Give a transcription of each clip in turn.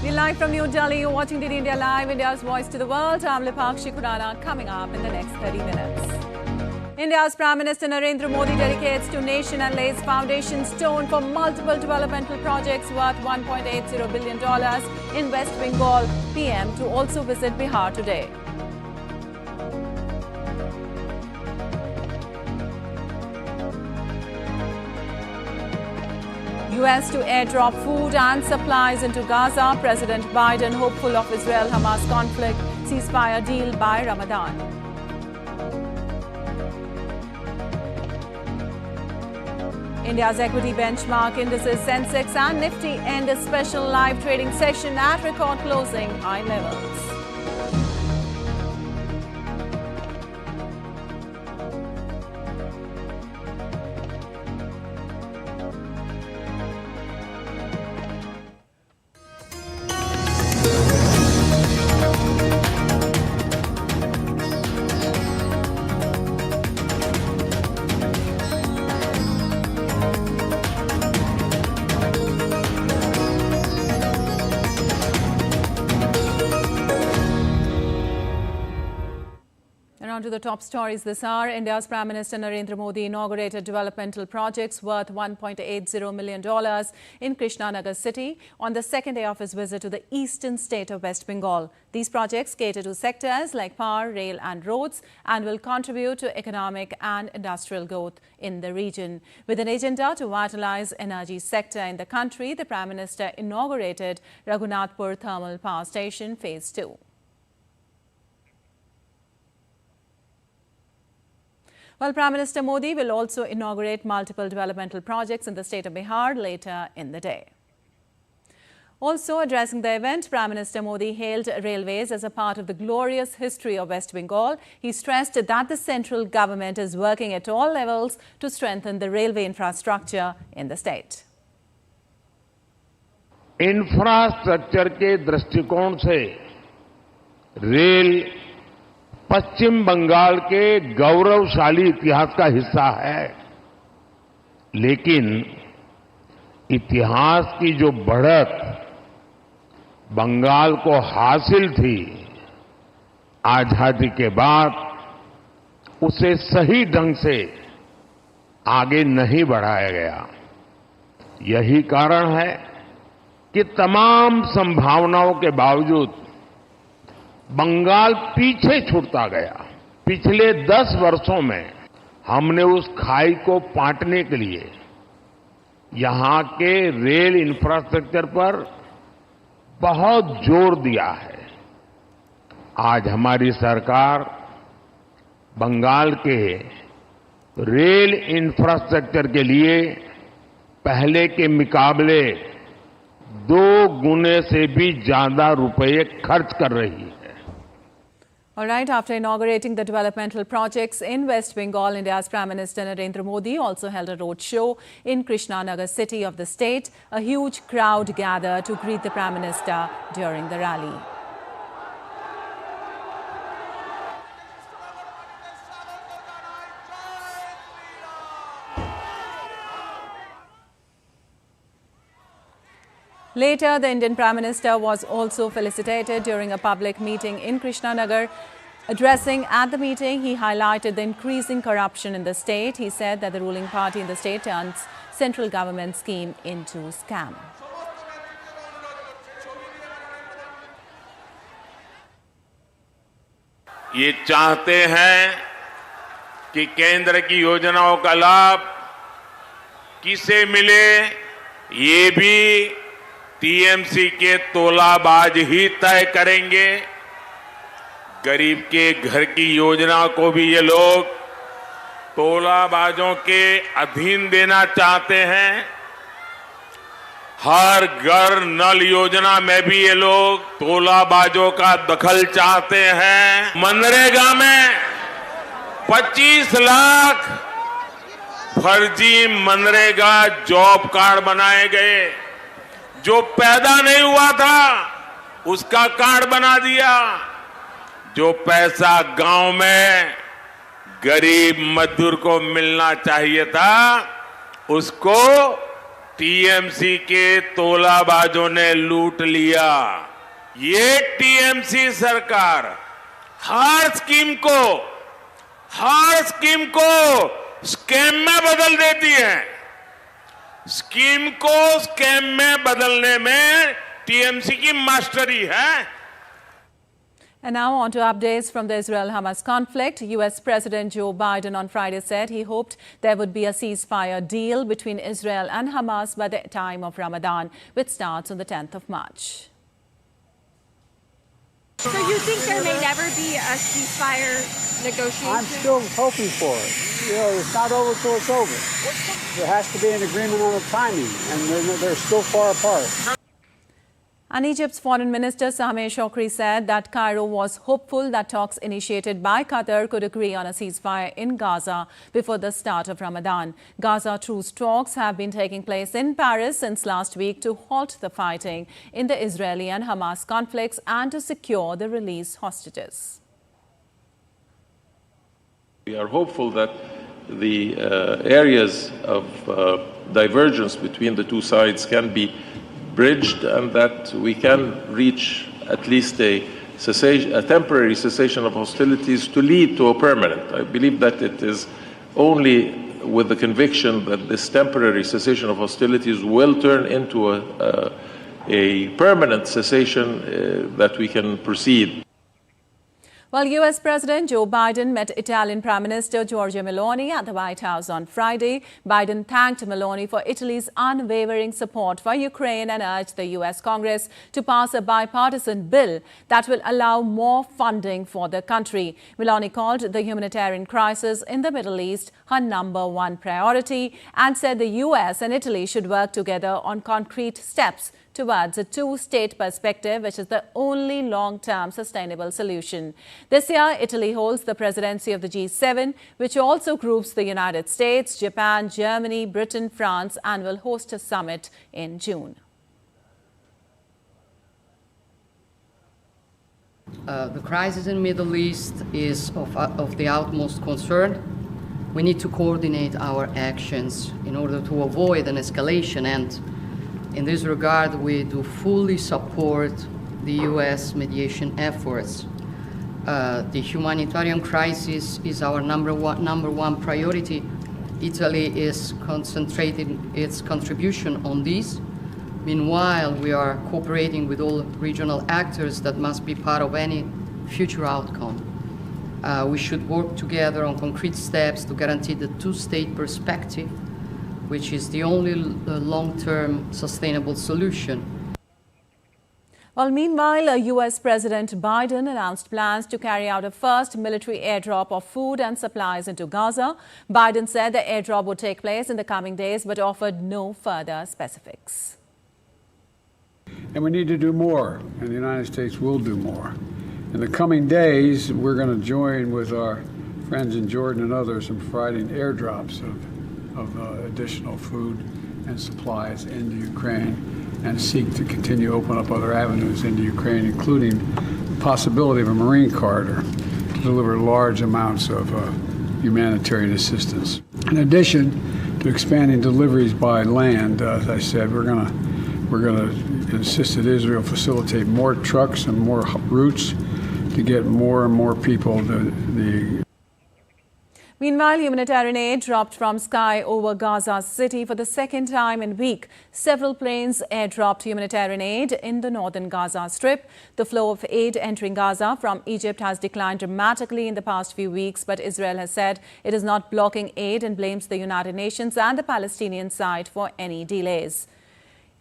We're live from New Delhi. You're watching DD India Live, India's voice to the world. I'm Lipakshi Khurana. Coming up in the next 30 minutes. India's Prime Minister Narendra Modi dedicates to nation and lays foundation stone for multiple developmental projects worth $1.80 billion in West Bengal. PM to also visit Bihar today. US to airdrop food and supplies into Gaza. President Biden hopeful of Israel Hamas conflict ceasefire deal by Ramadan. India's equity benchmark indices Sensex and Nifty end a special live trading session at record closing high levels. On to the top stories this hour. India's Prime Minister Narendra Modi inaugurated developmental projects worth $1.80 million in Krishnanagar city on the second day of his visit to the eastern state of West Bengal. These projects cater to sectors like power, rail and roads and will contribute to economic and industrial growth in the region. With an agenda to vitalize energy sector in the country, the Prime Minister inaugurated Raghunathpur Thermal Power Station Phase 2. Well, Prime Minister Modi will also inaugurate multiple developmental projects in the state of Bihar later in the day. Also addressing the event, Prime Minister Modi hailed railways as a part of the glorious history of West Bengal. He stressed that the central government is working at all levels to strengthen the railway infrastructure in the state. Infrastructure के दृष्टिकोण से rail पश्चिम बंगाल के गौरवशाली इतिहास का हिस्सा है, लेकिन इतिहास की जो बढ़त बंगाल को हासिल थी आजादी के बाद, उसे सही ढंग से आगे नहीं बढ़ाया गया। यही कारण है कि तमाम संभावनाओं के बावजूद बंगाल पीछे छूटता गया। पिछले 10 वर्षों में हमने उस खाई को पाटने के लिए यहां के रेल इंफ्रास्ट्रक्चर पर बहुत जोर दिया है। आज हमारी सरकार बंगाल के रेल इंफ्रास्ट्रक्चर के लिए पहले के मुकाबले 2 गुने से भी ज्यादा रुपए खर्च कर रही है। All right, after inaugurating the developmental projects in West Bengal, India's Prime Minister Narendra Modi also held a road show in Krishnanagar city of the state. A huge crowd gathered to greet the Prime Minister during the rally. Later, the Indian Prime Minister was also felicitated during a public meeting in Krishnanagar. Addressing at the meeting, he highlighted the increasing corruption in the state. He said that the ruling party in the state turns central government scheme into scam. ये चाहते हैं कि केंद्र की योजनाओं का लाभ किसे मिले, ये भी टीएमसी के तोलाबाज ही तय करेंगे। गरीब के घर की योजना को भी ये लोग तोलाबाजों के अधीन देना चाहते हैं। हर घर नल योजना में भी ये लोग तोलाबाजों का दखल चाहते हैं। मनरेगा में 25 लाख फर्जी मनरेगा जॉब कार्ड बनाए गए। जो पैदा नहीं हुआ था उसका कार्ड बना दिया। जो पैसा गांव में गरीब मजदूर को मिलना चाहिए था उसको टीएमसी के तोलाबाजों ने लूट लिया। ये टीएमसी सरकार हर स्कीम को स्कैम में बदल देती है। स्कीम को स्कैम में बदलने में टीएमसी की मास्टरी है। And now on to updates from the Israel Hamas conflict. US President Joe Biden on Friday said he hoped there would be a ceasefire deal between Israel and Hamas by the time of Ramadan, which starts on the 10th of March. So you think there may never be a ceasefire negotiation? I'm still hoping for it. You know, it's not over till it's over. There has to be an agreement on the timing, and they're still far apart. And Egypt's Foreign Minister Sameh Shoukry said that Cairo was hopeful that talks initiated by Qatar could agree on a ceasefire in Gaza before the start of Ramadan. Gaza truce talks have been taking place in Paris since last week to halt the fighting in the Israeli and Hamas conflicts and to secure the released hostages. We are hopeful that the areas of divergence between the two sides can be bridged and that we can reach at least a temporary cessation of hostilities to lead to a permanent. I believe that it is only with the conviction that this temporary cessation of hostilities will turn into a permanent cessation that we can proceed. Well, U.S. President Joe Biden met Italian Prime Minister Giorgia Meloni at the White House on Friday. Biden thanked Meloni for Italy's unwavering support for Ukraine and urged the U.S. Congress to pass a bipartisan bill that will allow more funding for the country. Meloni called the humanitarian crisis in the Middle East her #1 priority and said the U.S. and Italy should work together on concrete steps towards a two-state perspective, which is the only long-term sustainable solution. This year, Italy holds the presidency of the G7, which also groups the United States, Japan, Germany, Britain, France, and will host a summit in June. The crisis in the Middle East is of the utmost concern. We need to coordinate our actions in order to avoid an escalation, and in this regard, we do fully support the U.S. mediation efforts. The humanitarian crisis is our number one priority. Italy is concentrating its contribution on this. Meanwhile, we are cooperating with all regional actors that must be part of any future outcome. We should work together on concrete steps to guarantee the two-state perspective, which is the only long-term sustainable solution. Well, meanwhile, U.S. President Biden announced plans to carry out a first military airdrop of food and supplies into Gaza. Biden said the airdrop would take place in the coming days, but offered no further specifics. And we need to do more, and the United States will do more. In the coming days, we're going to join with our friends in Jordan and others in providing airdrops of additional food and supplies into Ukraine and seek to continue to open up other avenues into Ukraine, including the possibility of a Marine corridor to deliver large amounts of humanitarian assistance. In addition to expanding deliveries by land, as I said, we're going to insist that Israel facilitate more trucks and more routes to get more and more people the Meanwhile, humanitarian aid dropped from sky over Gaza City for the second time in a week. Several planes airdropped humanitarian aid in the northern Gaza Strip. The flow of aid entering Gaza from Egypt has declined dramatically in the past few weeks, but Israel has said it is not blocking aid and blames the United Nations and the Palestinian side for any delays.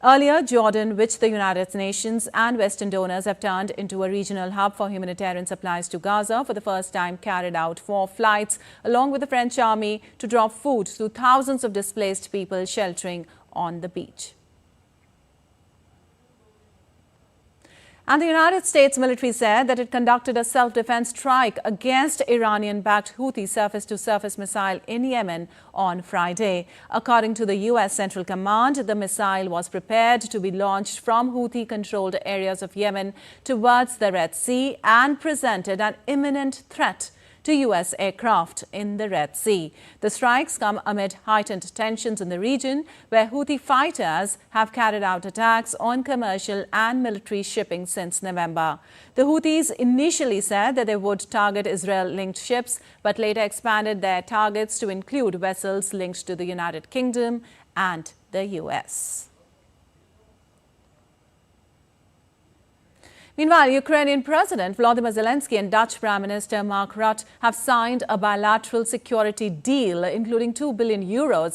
Earlier, Jordan, which the United Nations and Western donors have turned into a regional hub for humanitarian supplies to Gaza, for the first time carried out 4 flights along with the French army to drop food to thousands of displaced people sheltering on the beach. And the United States military said that it conducted a self-defense strike against Iranian-backed Houthi surface-to-surface missile in Yemen on Friday. According to the U.S. Central Command, the missile was prepared to be launched from Houthi-controlled areas of Yemen towards the Red Sea and presented an imminent threat to U.S. aircraft in the Red Sea. The strikes come amid heightened tensions in the region, where Houthi fighters have carried out attacks on commercial and military shipping since November. The Houthis initially said that they would target Israel-linked ships, but later expanded their targets to include vessels linked to the United Kingdom and the U.S. Meanwhile, Ukrainian President Volodymyr Zelensky and Dutch Prime Minister Mark Rutte have signed a bilateral security deal, including €2 billion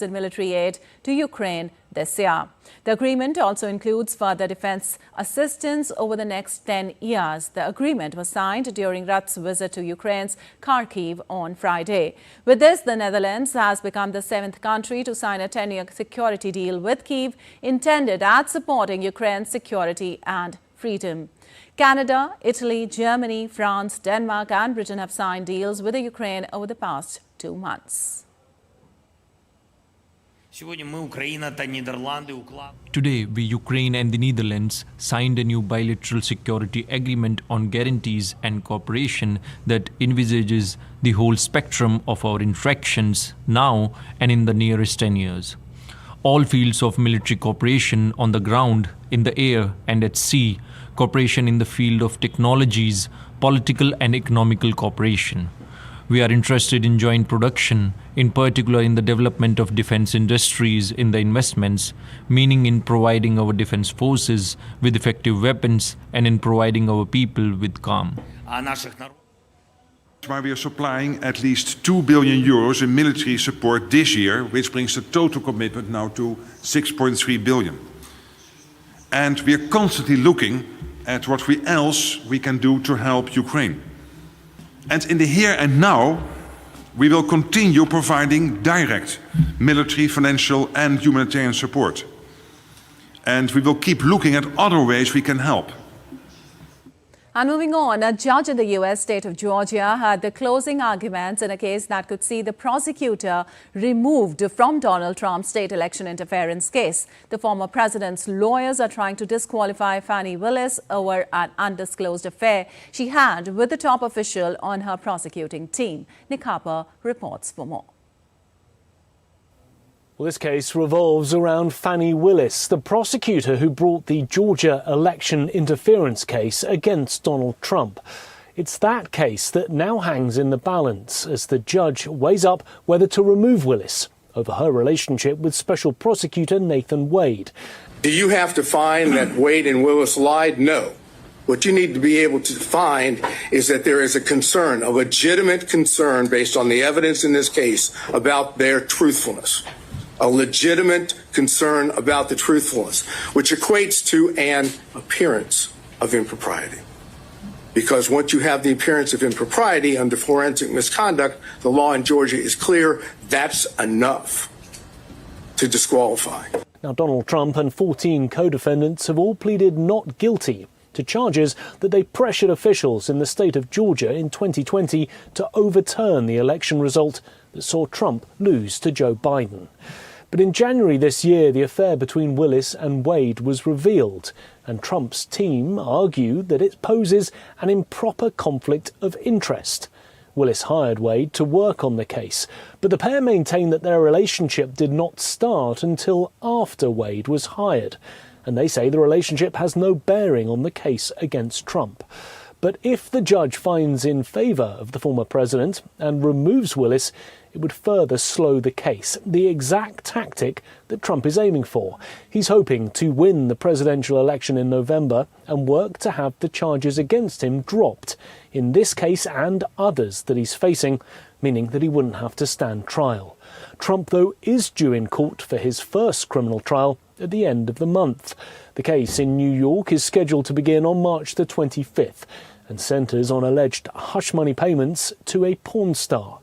in military aid to Ukraine this year. The agreement also includes further defense assistance over the next 10 years. The agreement was signed during Rutte's visit to Ukraine's Kharkiv on Friday. With this, the Netherlands has become the 7th country to sign a 10-year security deal with Kyiv, intended at supporting Ukraine's security and freedom. Canada, Italy, Germany, France, Denmark and Britain have signed deals with the Ukraine over the past 2 months. Today, we, Ukraine and the Netherlands, signed a new bilateral security agreement on guarantees and cooperation that envisages the whole spectrum of our interactions now and in the nearest 10 years. All fields of military cooperation on the ground, in the air and at sea, cooperation in the field of technologies, political and economical cooperation. We are interested in joint production, in particular in the development of defense industries, in the investments, meaning in providing our defense forces with effective weapons and in providing our people with calm. Where we are supplying at least €2 billion in military support this year, which brings the total commitment now to €6.3 billion. And we are constantly looking at what else we can do to help Ukraine. And in the here and now, we will continue providing direct military, financial and humanitarian support. And we will keep looking at other ways we can help. And moving on, a judge in the U.S. state of Georgia had the closing arguments in a case that could see the prosecutor removed from Donald Trump's state election interference case. The former president's lawyers are trying to disqualify Fani Willis over an undisclosed affair she had with the top official on her prosecuting team. Nick Harper reports for more. Well, this case revolves around Fani Willis, the prosecutor who brought the Georgia election interference case against Donald Trump. It's that case that now hangs in the balance as the judge weighs up whether to remove Willis over her relationship with Special Prosecutor Nathan Wade. Do you have to find that Wade and Willis lied? No. What you need to be able to find is that there is a concern, a legitimate concern based on the evidence in this case about their truthfulness. A legitimate concern about the truthfulness, which equates to an appearance of impropriety. Because once you have the appearance of impropriety under forensic misconduct, the law in Georgia is clear, that's enough to disqualify. Now, Donald Trump and 14 co-defendants have all pleaded not guilty to charges that they pressured officials in the state of Georgia in 2020 to overturn the election result that saw Trump lose to Joe Biden. But in January this year, the affair between Willis and Wade was revealed, and Trump's team argued that it poses an improper conflict of interest. Willis hired Wade to work on the case, but the pair maintained that their relationship did not start until after Wade was hired, and they say the relationship has no bearing on the case against Trump. But if the judge finds in favour of the former president and removes Willis, it would further slow the case, the exact tactic that Trump is aiming for. He's hoping to win the presidential election in November and work to have the charges against him dropped, in this case and others that he's facing, meaning that he wouldn't have to stand trial. Trump, though, is due in court for his first criminal trial at the end of the month. The case in New York is scheduled to begin on March the 25th and centres on alleged hush money payments to a porn star.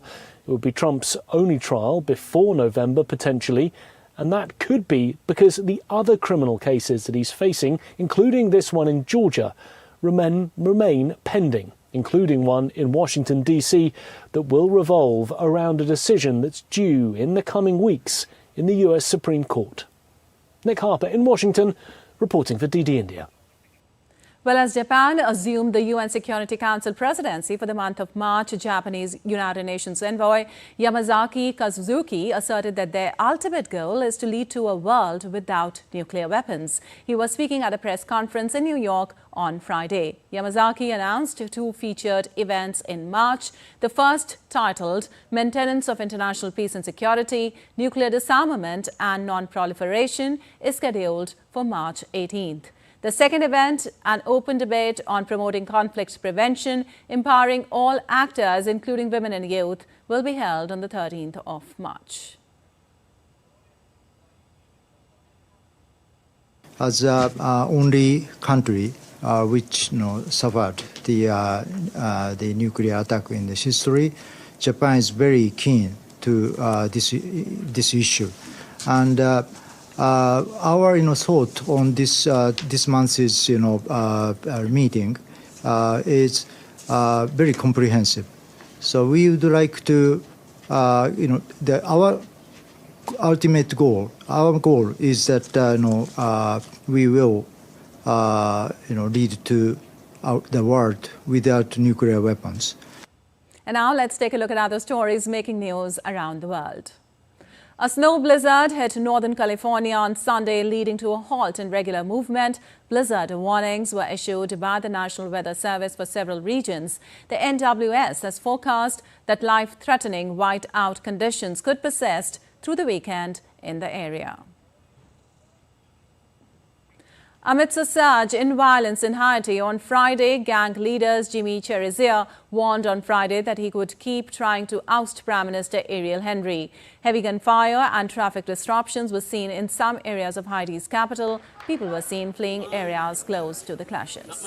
It would be Trump's only trial before November, potentially, and that could be because the other criminal cases that he's facing, including this one in Georgia, remain pending, including one in Washington, D.C., that will revolve around a decision that's due in the coming weeks in the US Supreme Court. Nick Harper in Washington, reporting for DD India. Well, as Japan assumed the UN Security Council presidency for the month of March, Japanese United Nations envoy Yamazaki Kazuki asserted that their ultimate goal is to lead to a world without nuclear weapons. He was speaking at a press conference in New York on Friday. Yamazaki announced two featured events in March. The first, titled Maintenance of International Peace and Security, Nuclear Disarmament and Non-Proliferation, is scheduled for March 18th. The second event, an open debate on promoting conflict prevention, empowering all actors, including women and youth, will be held on the 13th of March. As the only country which suffered the nuclear attack in this history, Japan is very keen to this issue, and our thought on this month's meeting is very comprehensive. So we would like to our ultimate goal. Our goal is that we will lead to the world without nuclear weapons. And now let's take a look at other stories making news around the world. A snow blizzard hit northern California on Sunday, leading to a halt in regular movement. Blizzard warnings were issued by the National Weather Service for several regions. The NWS has forecast that life-threatening whiteout conditions could persist through the weekend in the area. Amidst a surge in violence in Haiti on Friday, gang leaders Jimmy Cherizier warned on Friday that he could keep trying to oust Prime Minister Ariel Henry. Heavy gunfire and traffic disruptions were seen in some areas of Haiti's capital. People were seen fleeing areas close to the clashes.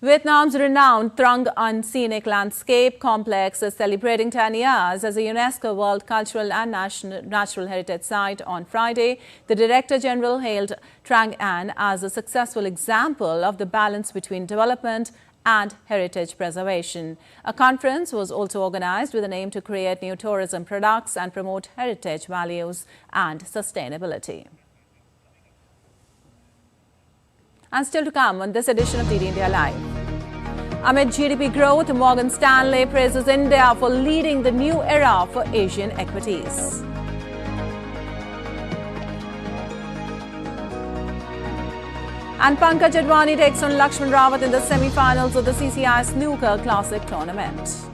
Vietnam's renowned Trung An Scenic Landscape Complex is celebrating 10 years as a UNESCO World Cultural and Natural Heritage Site on Friday. The Director General hailed Trang An as a successful example of the balance between development and heritage preservation. A conference was also organized with an aim to create new tourism products and promote heritage values and sustainability. And still to come on this edition of DD India Live. Amid GDP growth, Morgan Stanley praises India for leading the new era for Asian equities. And Pankaj Advani takes on Lakshman Rawat in the semi-finals of the CCI Snooker Classic Tournament.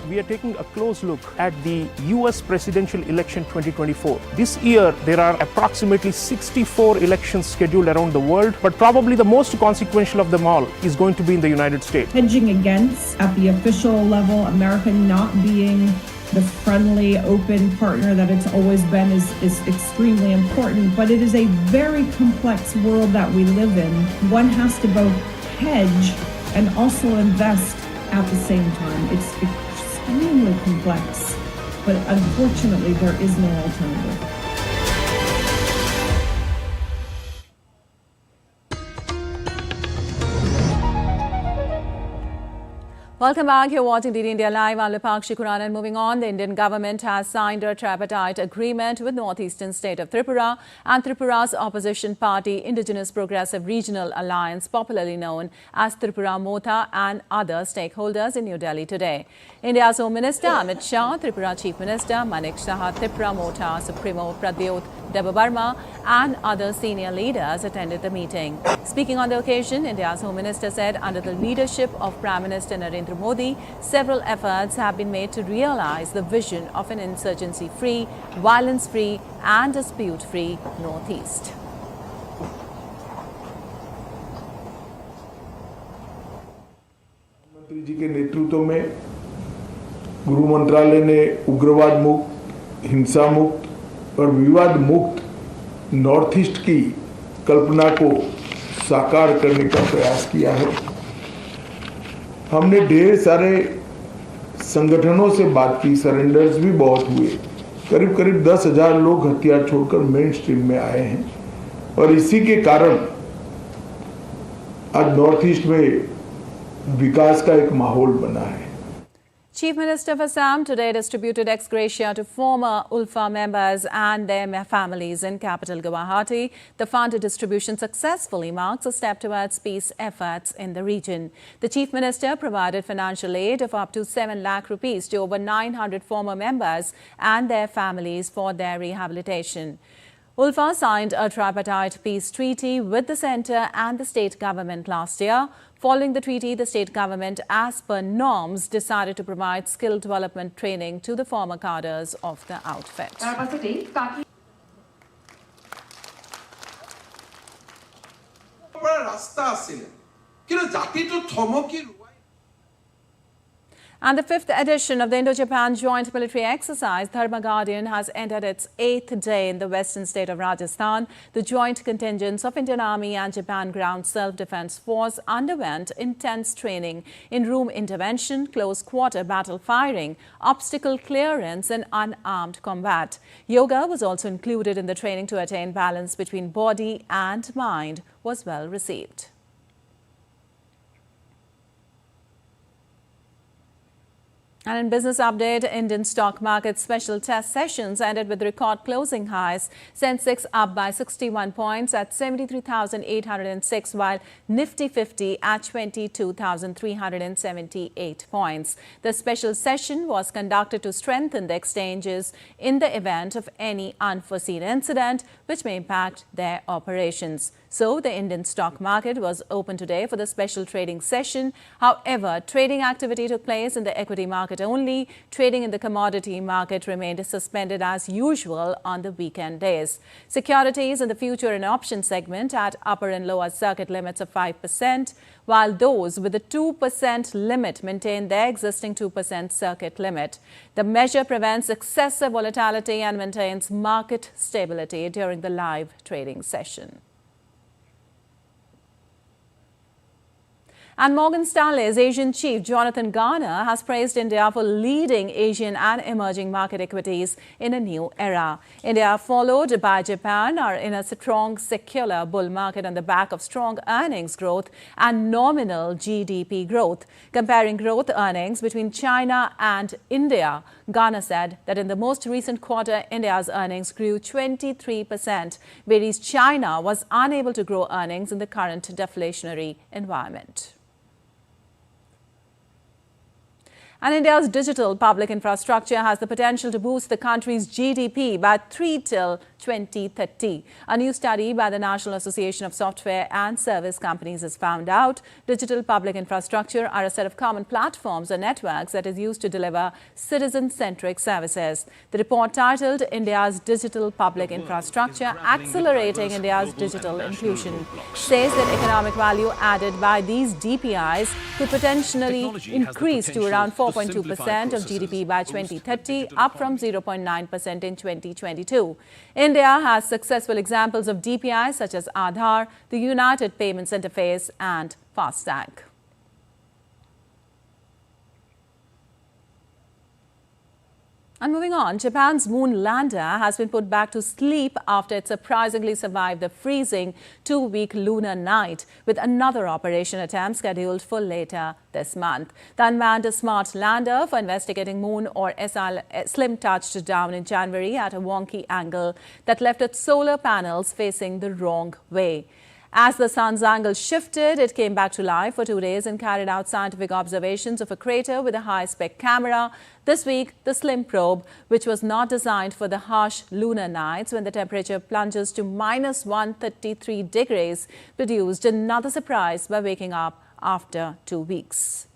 We are taking a close look at the US presidential election 2024. This year, there are approximately 64 elections scheduled around the world, but probably the most consequential of them all is going to be in the United States. Hedging against, at the official level, America not being the friendly, open partner that it's always been is extremely important, but it is a very complex world that we live in. One has to both hedge and also invest at the same time. It's extremely complex, but unfortunately there is no alternative. Welcome back. You're watching DD India Live. I'm Lipakshi Kuran. And moving on, the Indian government has signed a tripartite agreement with northeastern state of Tripura and Tripura's opposition party, Indigenous Progressive Regional Alliance, popularly known as Tripura Motha, and other stakeholders in New Delhi today. India's Home Minister Amit Shah, Tripura Chief Minister Manik Saha, Tripura Motha Supremo Pradyot Debabarma, and other senior leaders attended the meeting. Speaking on the occasion, India's Home Minister said under the leadership of Prime Minister Narendra Modi, several efforts have been made to realize the vision of an insurgency-free, violence-free and dispute-free Northeast. प्रधानमंत्री जी के नेतृत्व में गृह मंत्रालय ने उग्रवाद मुक्त, हिंसा मुक्त और विवाद मुक्त नॉर्थ ईस्ट की कल्पना को साकार करने का प्रयास किया है। हमने ढेर सारे संगठनों से बात की, सरेंडर्स भी बहुत हुए, करीब करीब 10,000 लोग हथियार छोड़कर मेन स्ट्रीम में आए हैं और इसी के कारण आज नॉर्थ ईस्ट में विकास का एक माहौल बना है। Chief Minister of Assam today distributed ex gratia to former ULFA members and their families in capital Guwahati. The fund distribution successfully marks a step towards peace efforts in the region. The Chief Minister provided financial aid of up to 7 lakh rupees to over 900 former members and their families for their rehabilitation. ULFA signed a tripartite peace treaty with the centre and the state government last year. Following the treaty, the state government, as per norms, decided to provide skill development training to the former cadres of the outfit. And the 5th edition of the IndoJapan joint military exercise, Dharma Guardian, has entered its 8th day in the western state of Rajasthan. The joint contingents of Indian Army and Japan Ground Self-Defense Force underwent intense training in room intervention, close-quarter battle firing, obstacle clearance and unarmed combat. Yoga was also included in the training to attain balance between body and mind was well received. And in business update, Indian stock market special test sessions ended with record closing highs. Sensex up by 61 points at 73,806, while Nifty 50 at 22,378 points. The special session was conducted to strengthen the exchanges in the event of any unforeseen incident which may impact their operations. So, the Indian stock market was open today for the special trading session. However, trading activity took place in the equity market only. Trading in the commodity market remained suspended as usual on the weekend days. Securities in the future and option segment at upper and lower circuit limits of 5%, while those with the 2% limit maintain their existing 2% circuit limit. The measure prevents excessive volatility and maintains market stability during the live trading session. And Morgan Stanley's Asian chief Jonathan Garner has praised India for leading Asian and emerging market equities in a new era. India, followed by Japan, are in a strong secular bull market on the back of strong earnings growth and nominal GDP growth. Comparing growth earnings between China and India, Garner said that in the most recent quarter, India's earnings grew 23%, whereas China was unable to grow earnings in the current deflationary environment. And India's digital public infrastructure has the potential to boost the country's GDP by 3 till 2030. A new study by the National Association of Software and Service Companies has found out digital public infrastructure are a set of common platforms or networks that is used to deliver citizen-centric services. The report, titled India's Digital Public Infrastructure Accelerating India's Digital Inclusion, says that economic value added by these DPIs could potentially increase to around 4.2% of GDP by 2030, up from 0.9% in 2022. India has successful examples of DPIs such as Aadhaar, the United Payments Interface and FASTag. And moving on, Japan's moon lander has been put back to sleep after it surprisingly survived the freezing 2-week lunar night, with another operation attempt scheduled for later this month. The unmanned smart lander for investigating moon or SLIM touched down in January at a wonky angle that left its solar panels facing the wrong way. As the sun's angle shifted, it came back to life for 2 days and carried out scientific observations of a crater with a high-spec camera. This week, the SLIM probe, which was not designed for the harsh lunar nights when the temperature plunges to minus 133 degrees, produced another surprise by waking up after 2 weeks.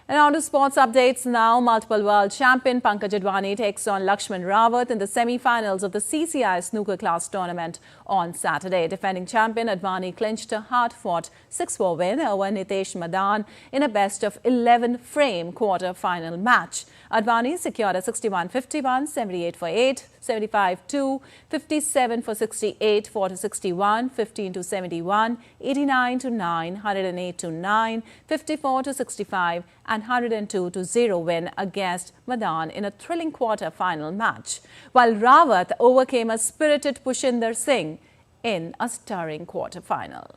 And on to sports updates now. Multiple world champion Pankaj Advani takes on Lakshman Rawat in the semi-finals of the CCI snooker class tournament on Saturday. Defending champion Advani clinched a hard-fought 6-4 win over Nitesh Madan in a best-of-11 frame quarter-final match. Advani secured a 61-51, 78-8, 75-2, 57-68, 4-61, 15-71, 89-9, 108-9, 54-65 and 102-0 win against Madan in a thrilling quarter-final match. While Rawat overcame a spirited Pushinder Singh in a stirring quarter-final.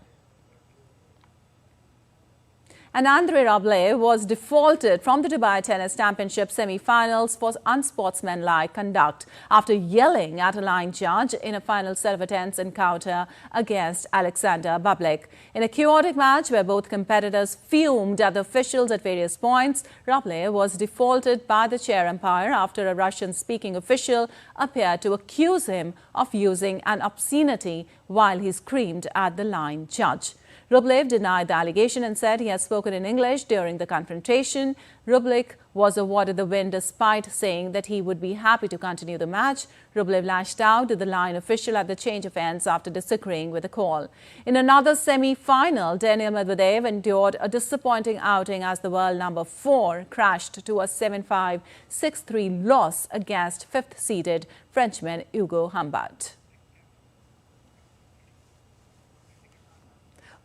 And Andrei Rublev was defaulted from the Dubai Tennis Championship semi-finals for unsportsmanlike conduct after yelling at a line judge in a final set of a tense encounter against Alexander Bublik. In a chaotic match where both competitors fumed at the officials at various points, Rublev was defaulted by the chair umpire after a Russian-speaking official appeared to accuse him of using an obscenity while he screamed at the line judge. Rublev denied the allegation and said he had spoken in English during the confrontation. Rublev was awarded the win despite saying that he would be happy to continue the match. Rublev lashed out to the line official at the change of ends after disagreeing with the call. In another semi-final, Daniil Medvedev endured a disappointing outing as the world number 4 crashed to a 7-5, 6-3 loss against 5th-seeded Frenchman Hugo Humbert.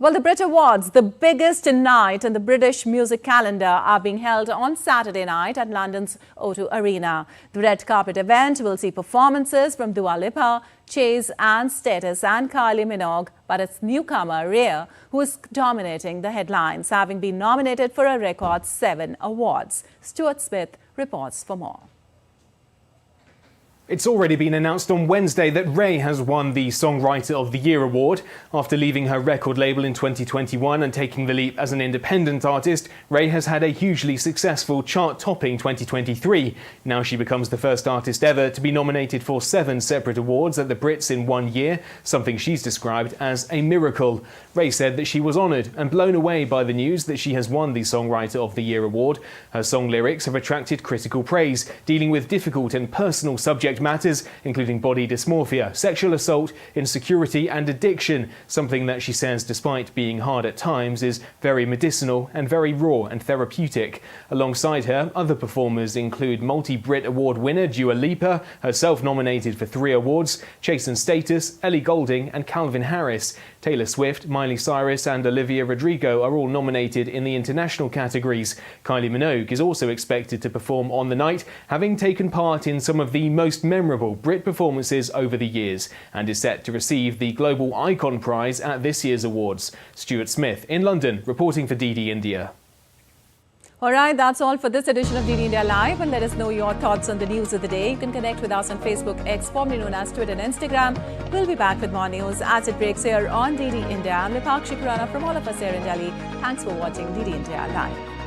Well, the Brit Awards, the biggest night in the British music calendar, are being held on Saturday night at London's O2 Arena. The red carpet event will see performances from Dua Lipa, Chase and Status and Kylie Minogue, but it's newcomer Rhea who is dominating the headlines, having been nominated for a record 7 awards. Stuart Smith reports for more. It's already been announced on Wednesday that Ray has won the Songwriter of the Year award. After leaving her record label in 2021 and taking the leap as an independent artist, Ray has had a hugely successful chart-topping 2023. Now she becomes the first artist ever to be nominated for 7 separate awards at the Brits in 1 year, something she's described as a miracle. Ray said that she was honoured and blown away by the news that she has won the Songwriter of the Year award. Her song lyrics have attracted critical praise, dealing with difficult and personal subject matters, including body dysmorphia, sexual assault, insecurity and addiction, something that she says, despite being hard at times, is very medicinal and very raw and therapeutic. Alongside her, other performers include multi-Brit award winner Dua Lipa, herself nominated for 3 awards, Chase and Status, Ellie Goulding and Calvin Harris. Taylor Swift, Miley Cyrus and Olivia Rodrigo are all nominated in the international categories. Kylie Minogue is also expected to perform on the night, having taken part in some of the most memorable Brit performances over the years, and is set to receive the Global Icon Prize at this year's awards. Stuart Smith in London, reporting for DD India. All right, that's all for this edition of DD India Live, and let us know your thoughts on the news of the day. You can connect with us on Facebook, X, formerly known as Twitter and Instagram. We'll be back with more news as it breaks here on DD India. I'm Nipakshi Purana from all of us here in Delhi. Thanks for watching DD India Live.